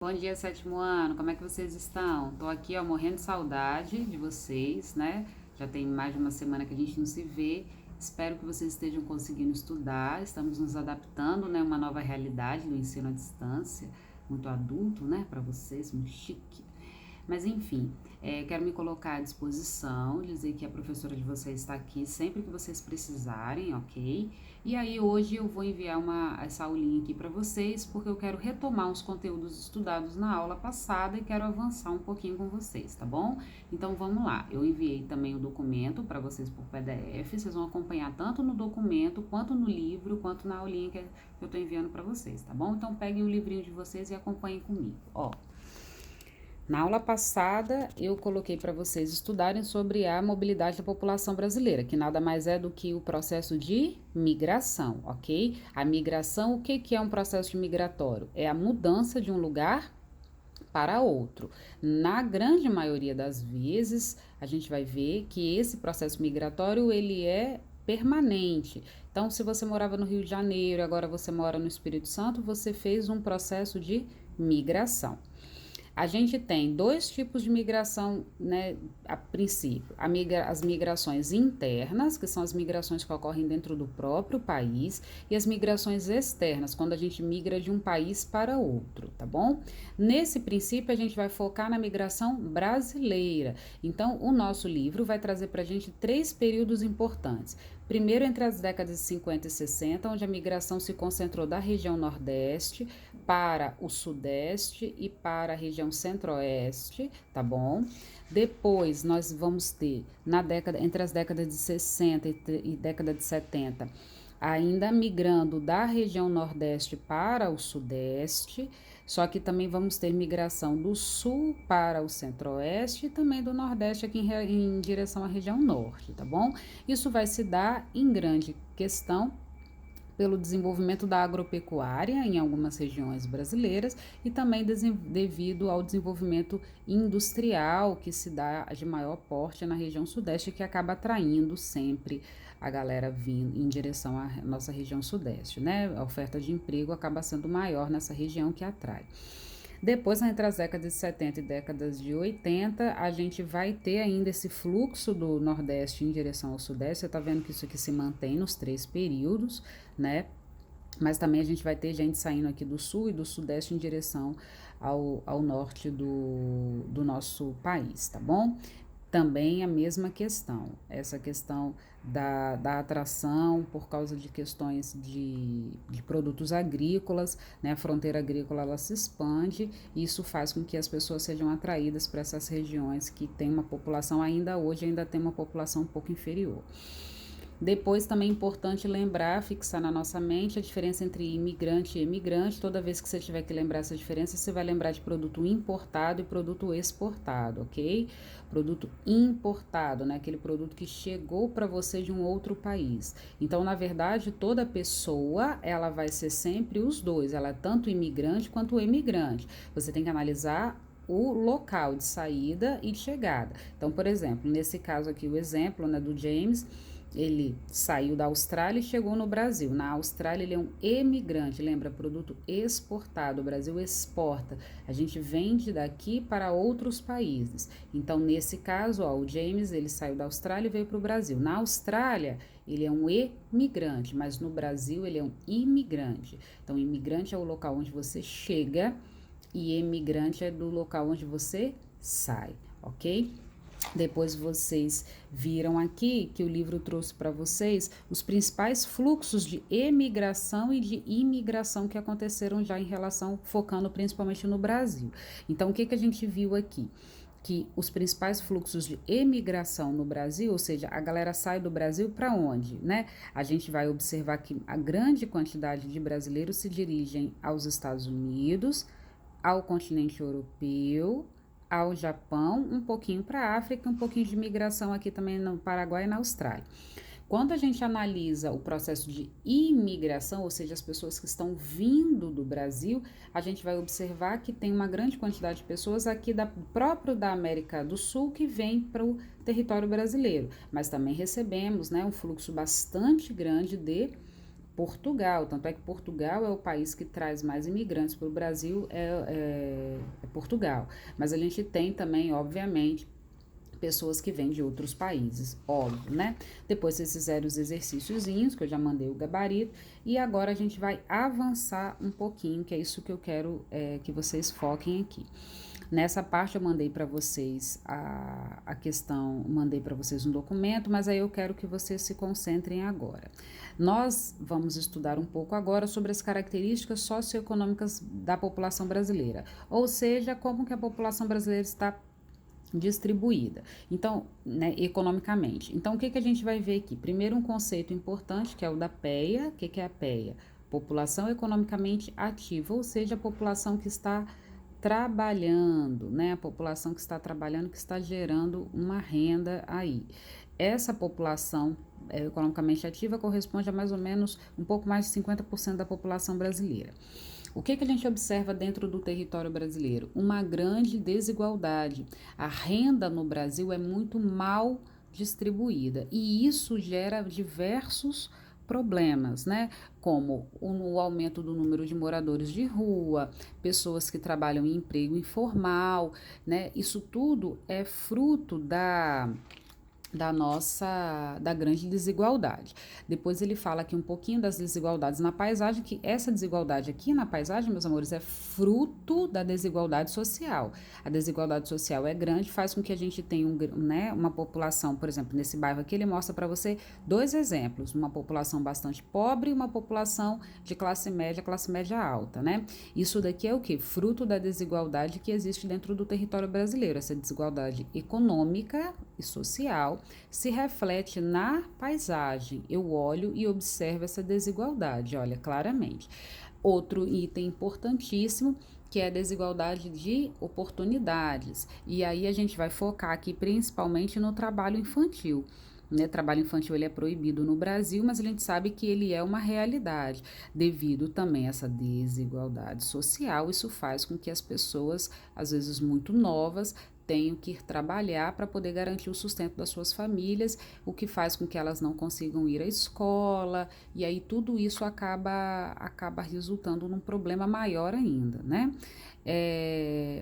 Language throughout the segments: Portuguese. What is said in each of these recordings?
Bom dia, sétimo ano. Como é que vocês estão? Tô aqui, ó, morrendo de saudade de vocês, né? Já tem mais de uma semana que a gente não se vê. Espero que vocês estejam conseguindo estudar. Estamos nos adaptando, né? Uma nova realidade do ensino à distância, muito adulto, né? Para vocês, muito chique. Mas enfim, quero me colocar à disposição, dizer que a professora de vocês está aqui sempre que vocês precisarem, ok? E aí hoje eu vou enviar essa aulinha aqui para vocês, porque eu quero retomar os conteúdos estudados na aula passada e quero avançar um pouquinho com vocês, tá bom? Então vamos lá. Eu enviei também o documento para vocês por PDF, vocês vão acompanhar tanto no documento, quanto no livro, quanto na aulinha que eu estou enviando para vocês, tá bom? Então peguem o livrinho de vocês e acompanhem comigo. Ó, na aula passada, eu coloquei para vocês estudarem sobre a mobilidade da população brasileira, que nada mais é do que o processo de migração, ok? A migração, o que é um processo migratório? É a mudança de um lugar para outro. Na grande maioria das vezes, a gente vai ver que esse processo migratório, ele é permanente. Então, se você morava no Rio de Janeiro, agora você mora no Espírito Santo, você fez um processo de migração. A gente tem dois tipos de migração, né, a princípio. As migrações internas, que são as migrações que ocorrem dentro do próprio país, e as migrações externas, quando a gente migra de um país para outro, tá bom? Nesse princípio, a gente vai focar na migração brasileira. Então, o nosso livro vai trazer para a gente três períodos importantes. Primeiro, entre as décadas de 50 e 60, onde a migração se concentrou da região Nordeste para o Sudeste e para a região Centro-Oeste, tá bom? Depois, nós vamos ter, entre as décadas de 60 e década de 70, ainda migrando da região Nordeste para o Sudeste, só que também vamos ter migração do Sul para o Centro-Oeste e também do Nordeste aqui em direção à região Norte, tá bom? Isso vai se dar em grande questão pelo desenvolvimento da agropecuária em algumas regiões brasileiras e também devido ao desenvolvimento industrial que se dá de maior porte na região sudeste, que acaba atraindo sempre a galera vindo em direção à nossa região sudeste, né? A oferta de emprego acaba sendo maior nessa região que atrai. Depois, entre as décadas de 70 e décadas de 80, a gente vai ter ainda esse fluxo do Nordeste em direção ao Sudeste. Você está vendo que isso aqui se mantém nos três períodos, né? Mas também a gente vai ter gente saindo aqui do Sul e do Sudeste em direção ao norte do nosso país, tá bom? Também a mesma questão, essa questão da atração por causa de questões de produtos agrícolas, né? A fronteira agrícola ela se expande e isso faz com que as pessoas sejam atraídas para essas regiões que tem uma população, ainda hoje, ainda tem uma população um pouco inferior. Depois também é importante lembrar, fixar na nossa mente a diferença entre imigrante e emigrante. Toda vez que você tiver que lembrar essa diferença, você vai lembrar de produto importado e produto exportado, ok? Produto importado, né? Aquele produto que chegou para você de um outro país. Então, na verdade, toda pessoa, ela vai ser sempre os dois. Ela é tanto imigrante quanto emigrante. Você tem que analisar o local de saída e de chegada. Então, por exemplo, nesse caso aqui, o exemplo, né, do James, ele saiu da Austrália e chegou no Brasil. Na Austrália ele é um emigrante, lembra? Produto exportado, o Brasil exporta. A gente vende daqui para outros países. Então, nesse caso, ó, o James, ele saiu da Austrália e veio para o Brasil. Na Austrália, ele é um emigrante, mas no Brasil ele é um imigrante. Então, imigrante é o local onde você chega e emigrante é do local onde você sai, ok? Depois vocês viram aqui que o livro trouxe para vocês os principais fluxos de emigração e de imigração que aconteceram já em relação, focando principalmente no Brasil. Então, o que a gente viu aqui? Que os principais fluxos de emigração no Brasil, ou seja, a galera sai do Brasil para onde, né? A gente vai observar que a grande quantidade de brasileiros se dirigem aos Estados Unidos, ao continente europeu, ao Japão, um pouquinho para a África, um pouquinho de migração aqui também no Paraguai e na Austrália. Quando a gente analisa o processo de imigração, ou seja, as pessoas que estão vindo do Brasil, a gente vai observar que tem uma grande quantidade de pessoas aqui próprio da América do Sul que vem para o território brasileiro, mas também recebemos, né, um fluxo bastante grande de Portugal, tanto é que Portugal é o país que traz mais imigrantes para o Brasil, é Portugal. Mas a gente tem também, obviamente, pessoas que vêm de outros países, óbvio, né? Depois vocês fizeram os exercíciozinhos, que eu já mandei o gabarito, e agora a gente vai avançar um pouquinho, que é isso que eu quero que vocês foquem aqui. Nessa parte eu mandei para vocês a questão, mandei para vocês um documento, mas aí eu quero que vocês se concentrem agora. Nós vamos estudar um pouco agora sobre as características socioeconômicas da população brasileira, ou seja, como que a população brasileira está distribuída, então, né, economicamente. Então, o que a gente vai ver aqui? Primeiro, um conceito importante, que é o da PEA. O que é a PEA? População economicamente ativa, ou seja, a população que está trabalhando, né? A população que está trabalhando, que está gerando uma renda aí. Essa população economicamente ativa corresponde a mais ou menos um pouco mais de 50% da população brasileira. O que a gente observa dentro do território brasileiro? Uma grande desigualdade. A renda no Brasil é muito mal distribuída e isso gera diversos problemas, né? Como o aumento do número de moradores de rua, pessoas que trabalham em emprego informal, né? Isso tudo é fruto da grande desigualdade. Depois ele fala aqui um pouquinho das desigualdades na paisagem, que essa desigualdade aqui na paisagem, meus amores, é fruto da desigualdade social. A desigualdade social é grande, faz com que a gente tenha né, uma população, por exemplo, nesse bairro aqui, ele mostra para você dois exemplos, uma população bastante pobre e uma população de classe média alta, né? Isso daqui é o quê? Fruto da desigualdade que existe dentro do território brasileiro, essa desigualdade econômica e social se reflete na paisagem. Eu olho e observo essa desigualdade, olha, claramente. Outro item importantíssimo, que é a desigualdade de oportunidades. E aí a gente vai focar aqui principalmente no trabalho infantil. Né, trabalho infantil ele é proibido no Brasil, mas a gente sabe que ele é uma realidade. Devido também a essa desigualdade social, isso faz com que as pessoas, às vezes muito novas, tenham que ir trabalhar para poder garantir o sustento das suas famílias, o que faz com que elas não consigam ir à escola, e aí tudo isso acaba resultando num problema maior ainda, né?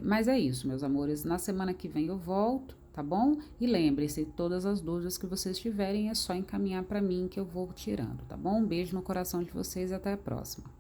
Mas é isso, meus amores. Na semana que vem eu volto, tá bom? E lembre-se, todas as dúvidas que vocês tiverem é só encaminhar para mim que eu vou tirando, tá bom? Um beijo no coração de vocês e até a próxima.